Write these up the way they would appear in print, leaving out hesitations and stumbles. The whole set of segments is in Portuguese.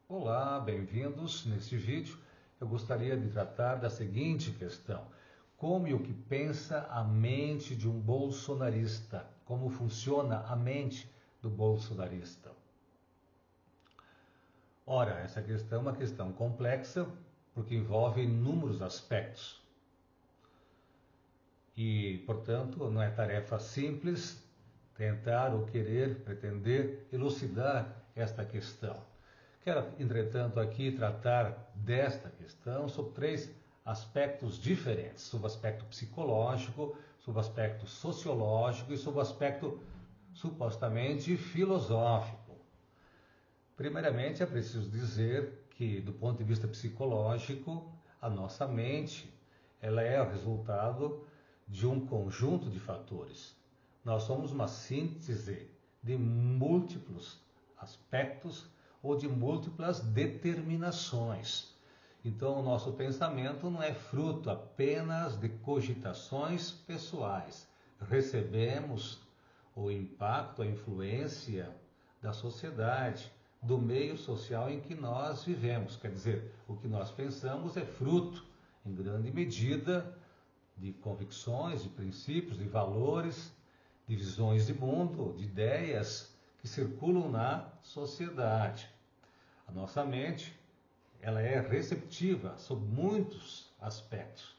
Olá, bem-vindos. Neste vídeo eu gostaria de tratar da seguinte questão: como e o que pensa a mente de um bolsonarista? Como funciona a mente do bolsonarista? Ora, essa questão é uma questão complexa porque envolve inúmeros aspectos e, portanto, não é tarefa simples tentar ou querer, pretender elucidar esta questão. Quero, entretanto, aqui tratar desta questão sob três aspectos diferentes: sob o aspecto psicológico, sob o aspecto sociológico e sob o aspecto supostamente filosófico. Primeiramente, é preciso dizer que, do ponto de vista psicológico, a nossa mente ela é o resultado de um conjunto de fatores. Nós somos uma síntese de múltiplos aspectos ou de múltiplas determinações. Então, o nosso pensamento não é fruto apenas de cogitações pessoais. Recebemos o impacto, a influência da sociedade, do meio social em que nós vivemos. Quer dizer, o que nós pensamos é fruto, em grande medida, de convicções, de princípios, de valores, de visões de mundo, de ideias que circulam na sociedade. A nossa mente, ela é receptiva sob muitos aspectos,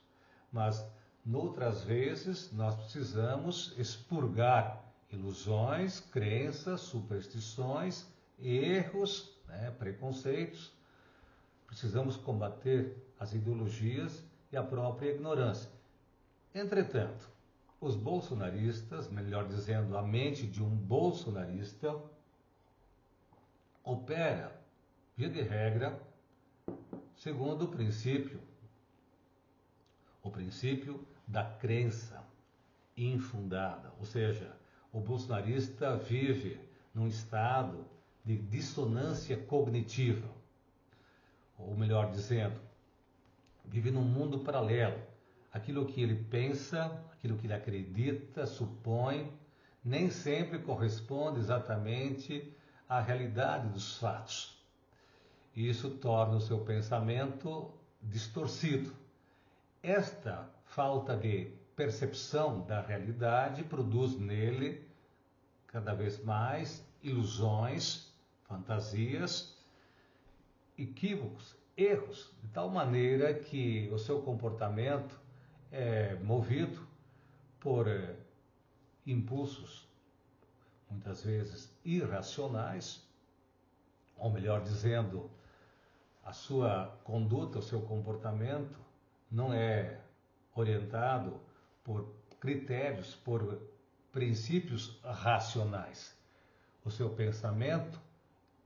mas noutras vezes nós precisamos expurgar ilusões, crenças, superstições, erros, preconceitos. Precisamos combater as ideologias e a própria ignorância. Entretanto, os bolsonaristas, melhor dizendo, a mente de um bolsonarista, opera, via de regra, segundo o princípio da crença infundada. Ou seja, o bolsonarista vive num estado de dissonância cognitiva. Ou melhor dizendo, vive num mundo paralelo. Aquilo que ele pensa, aquilo que ele acredita, supõe, nem sempre corresponde exatamente à realidade dos fatos. Isso torna o seu pensamento distorcido. Esta falta de percepção da realidade produz nele cada vez mais ilusões, fantasias, equívocos, erros, de tal maneira que o seu comportamento é movido por impulsos, muitas vezes irracionais, ou melhor dizendo, a sua conduta, o seu comportamento não é orientado por critérios, por princípios racionais. O seu pensamento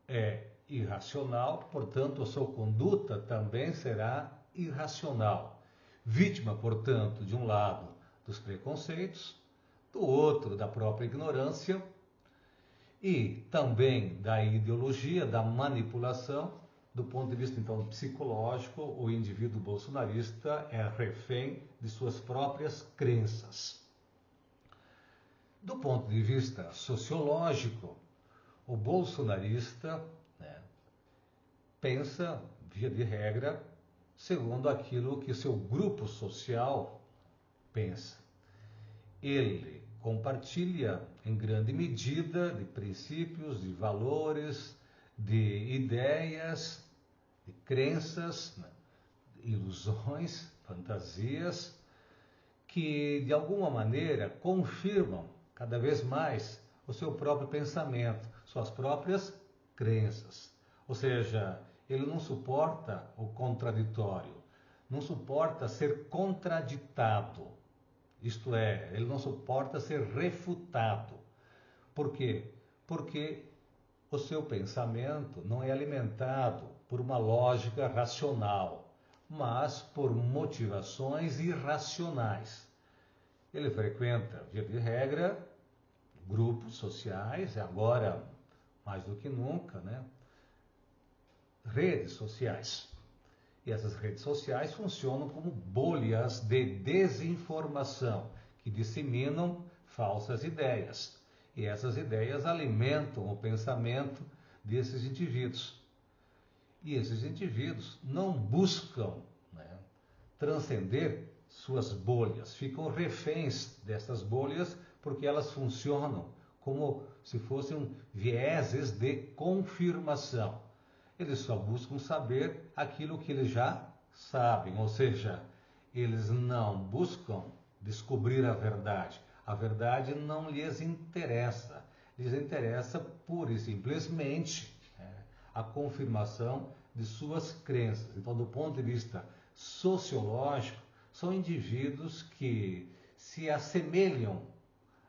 é irracional, portanto, a sua conduta também será irracional. Vítima, portanto, de um lado dos preconceitos, do outro da própria ignorância e também da ideologia, da manipulação. Do ponto de vista, então, psicológico, o indivíduo bolsonarista é refém de suas próprias crenças. Do ponto de vista sociológico, o bolsonarista pensa, via de regra, segundo aquilo que seu grupo social pensa. Ele compartilha, em grande medida, de princípios, de valores, de ideias, de crenças, ilusões, fantasias, que de alguma maneira confirmam cada vez mais o seu próprio pensamento, suas próprias crenças. Ou seja, ele não suporta o contraditório, não suporta ser contraditado. Isto é, ele não suporta ser refutado. Por quê? Porque o seu pensamento não é alimentado por uma lógica racional, mas por motivações irracionais. Ele frequenta, via de regra, grupos sociais, agora mais do que nunca, redes sociais. E essas redes sociais funcionam como bolhas de desinformação que disseminam falsas ideias. E essas ideias alimentam o pensamento desses indivíduos. E esses indivíduos não buscam, né, transcender suas bolhas, ficam reféns dessas bolhas porque elas funcionam como se fossem vieses de confirmação. Eles só buscam saber aquilo que eles já sabem, ou seja, eles não buscam descobrir a verdade. A verdade não lhes interessa. Lhes interessa pura e simplesmente a confirmação de suas crenças. Então, do ponto de vista sociológico, são indivíduos que se assemelham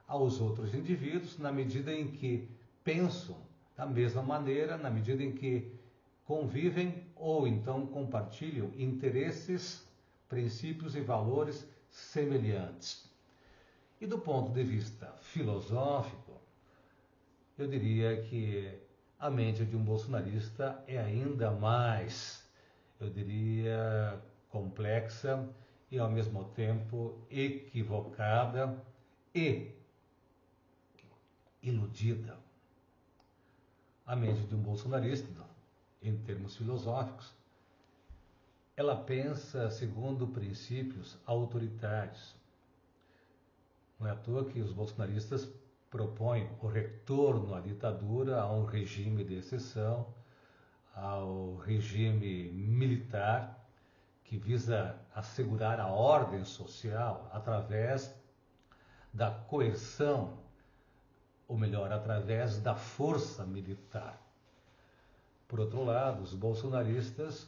aos outros indivíduos na medida em que pensam da mesma maneira, na medida em que convivem ou então compartilham interesses, princípios e valores semelhantes. E do ponto de vista filosófico, eu diria que a mente de um bolsonarista é ainda mais, eu diria, complexa e ao mesmo tempo equivocada e iludida. A mente de um bolsonarista, em termos filosóficos, ela pensa segundo princípios autoritários. Não é à toa que os bolsonaristas propõem o retorno à ditadura, a um regime de exceção, ao regime militar, que visa assegurar a ordem social através da coerção, ou melhor, através da força militar. Por outro lado, os bolsonaristas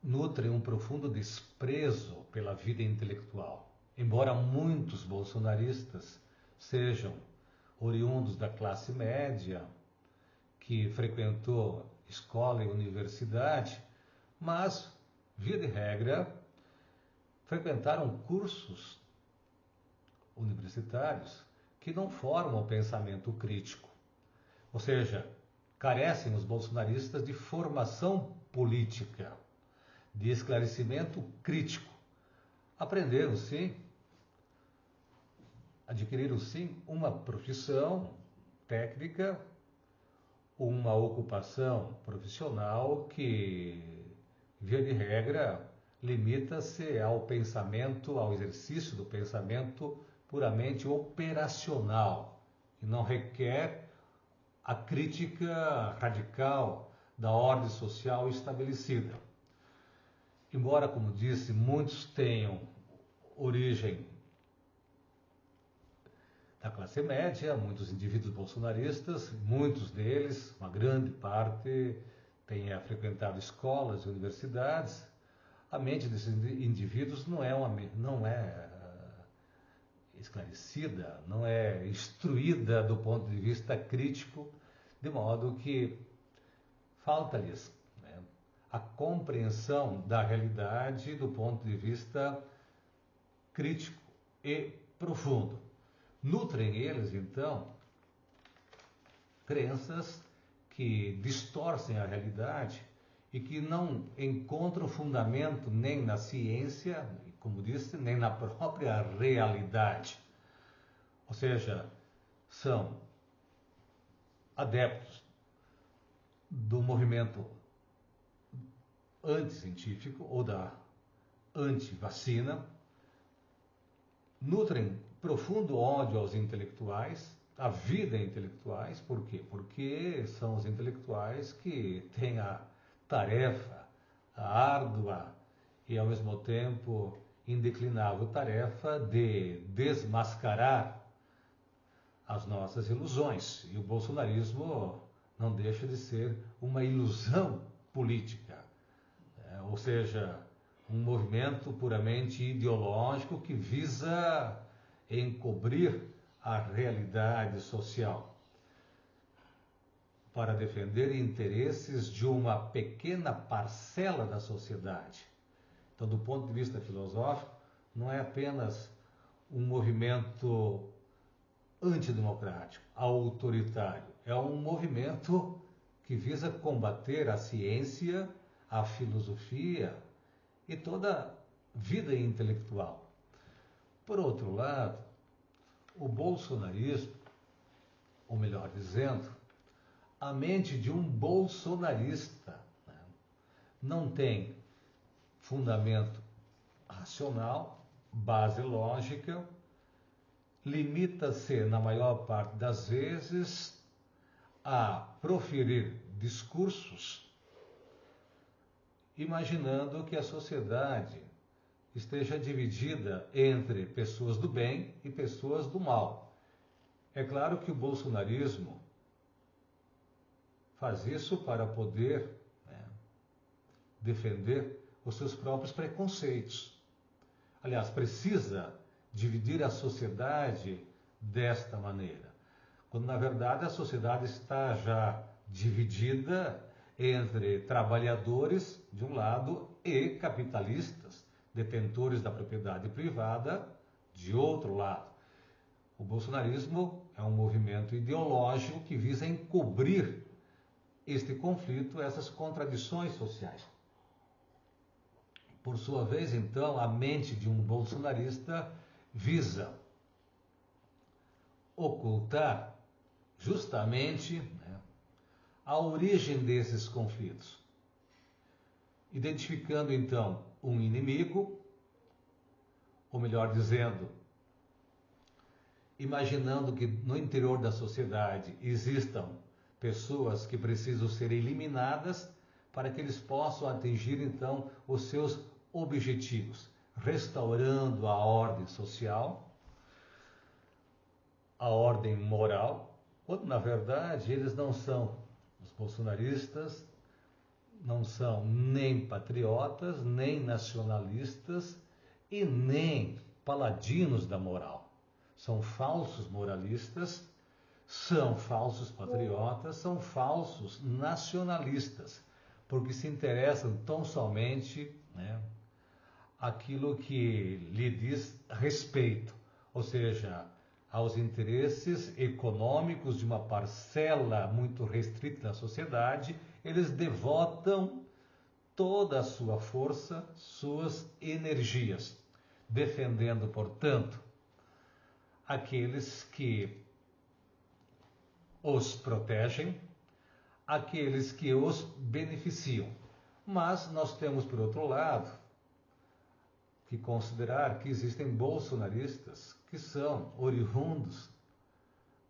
nutrem um profundo desprezo pela vida intelectual. Embora muitos bolsonaristas sejam oriundos da classe média, que frequentou escola e universidade, mas, via de regra, frequentaram cursos universitários que não formam o pensamento crítico. Ou seja, carecem os bolsonaristas de formação política, de esclarecimento crítico. Aprenderam, sim, adquiriram, sim, uma profissão técnica, uma ocupação profissional que, via de regra, limita-se ao pensamento, ao exercício do pensamento puramente operacional, e não requer a crítica radical da ordem social estabelecida. Embora, como disse, muitos tenham origem da classe média, muitos indivíduos bolsonaristas, muitos deles, uma grande parte, tenha frequentado escolas e universidades, a mente desses indivíduos não é esclarecida, não é instruída do ponto de vista crítico, de modo que falta-lhes, né, a compreensão da realidade do ponto de vista crítico e profundo. Nutrem eles, então, crenças que distorcem a realidade e que não encontram fundamento nem na ciência, como disse, nem na própria realidade. Ou seja, são adeptos do movimento anticientífico ou da antivacina, nutrem profundo ódio aos intelectuais, à vida intelectuais. Por quê? Porque são os intelectuais que têm a tarefa, a árdua e ao mesmo tempo indeclinável tarefa de desmascarar as nossas ilusões. E o bolsonarismo não deixa de ser uma ilusão política, ou seja, um movimento puramente ideológico que visa encobrir a realidade social para defender interesses de uma pequena parcela da sociedade. Então, do ponto de vista filosófico, não é apenas um movimento antidemocrático, autoritário. É um movimento que visa combater a ciência, a filosofia e toda a vida intelectual. Por outro lado, o bolsonarismo, ou melhor dizendo, a mente de um bolsonarista, né, não tem fundamento racional, base lógica, limita-se, na maior parte das vezes, a proferir discursos imaginando que a sociedade esteja dividida entre pessoas do bem e pessoas do mal. É claro que o bolsonarismo faz isso para poder, né, defender os seus próprios preconceitos. Aliás, precisa dividir a sociedade desta maneira, quando na verdade a sociedade está já dividida entre trabalhadores de um lado e capitalistas, detentores da propriedade privada de outro lado. O bolsonarismo é um movimento ideológico que visa encobrir este conflito, essas contradições sociais. Por sua vez, então, a mente de um bolsonarista visa ocultar justamente, né, a origem desses conflitos, identificando então um inimigo, ou melhor dizendo, imaginando que no interior da sociedade existam pessoas que precisam ser eliminadas para que eles possam atingir então os seus objetivos, restaurando a ordem social, a ordem moral, quando na verdade eles não são, os bolsonaristas não são nem patriotas, nem nacionalistas e nem paladinos da moral. São falsos moralistas, são falsos patriotas, são falsos nacionalistas, porque se interessam tão somente, né, aquilo que lhe diz respeito, ou seja, aos interesses econômicos de uma parcela muito restrita da sociedade. Eles devotam toda a sua força, suas energias, defendendo, portanto, aqueles que os protegem, aqueles que os beneficiam. Mas nós temos, por outro lado, que considerar que existem bolsonaristas que são oriundos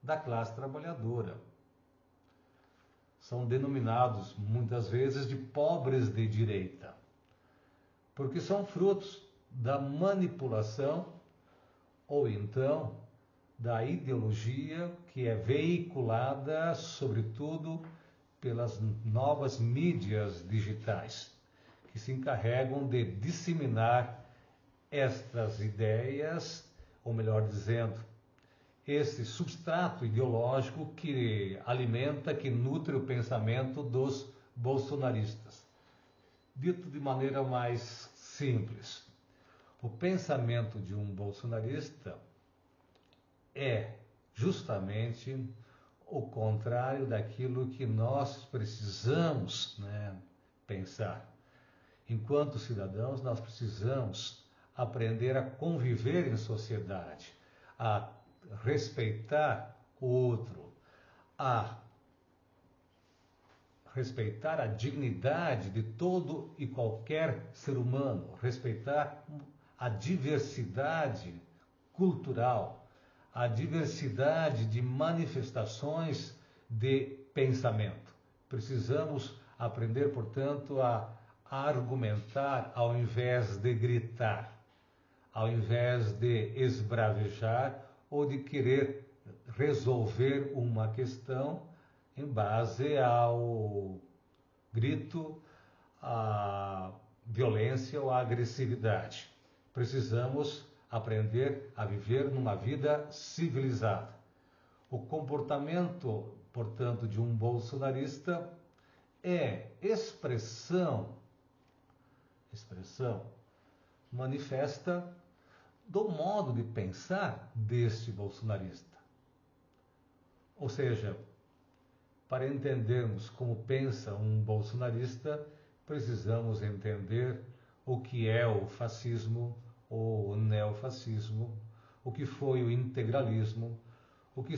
da classe trabalhadora. São denominados, muitas vezes, de pobres de direita, porque são frutos da manipulação ou então da ideologia que é veiculada, sobretudo, pelas novas mídias digitais, que se encarregam de disseminar estas ideias, ou melhor dizendo, esse substrato ideológico que alimenta, que nutre o pensamento dos bolsonaristas. Dito de maneira mais simples, o pensamento de um bolsonarista é justamente o contrário daquilo que nós precisamos, né, pensar. Enquanto cidadãos, nós precisamos aprender a conviver em sociedade, a respeitar o outro, a respeitar a dignidade de todo e qualquer ser humano, respeitar a diversidade cultural, a diversidade de manifestações de pensamento. Precisamos aprender, portanto, a argumentar ao invés de gritar, ao invés de esbravejar ou de querer resolver uma questão em base ao grito, à violência ou à agressividade. Precisamos aprender a viver numa vida civilizada. O comportamento, portanto, de um bolsonarista é expressão manifesta do modo de pensar deste bolsonarista. Ou seja, para entendermos como pensa um bolsonarista, precisamos entender o que é o fascismo ou o neofascismo, o que foi o integralismo, o que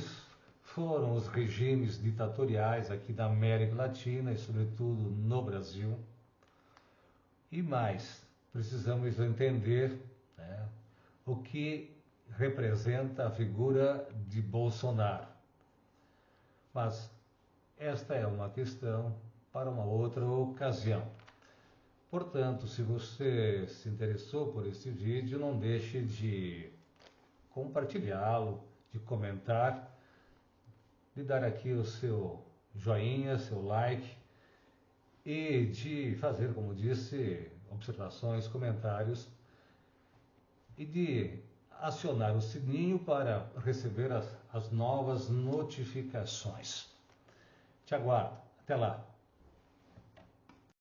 foram os regimes ditatoriais aqui da América Latina e, sobretudo, no Brasil. E mais, precisamos entender, né, o que representa a figura de Bolsonaro. Mas esta é uma questão para uma outra ocasião. Portanto, se você se interessou por este vídeo, não deixe de compartilhá-lo, de comentar, de dar aqui o seu joinha, seu like e de fazer, como disse, observações, comentários e de acionar o sininho para receber as novas notificações. Te aguardo. Até lá.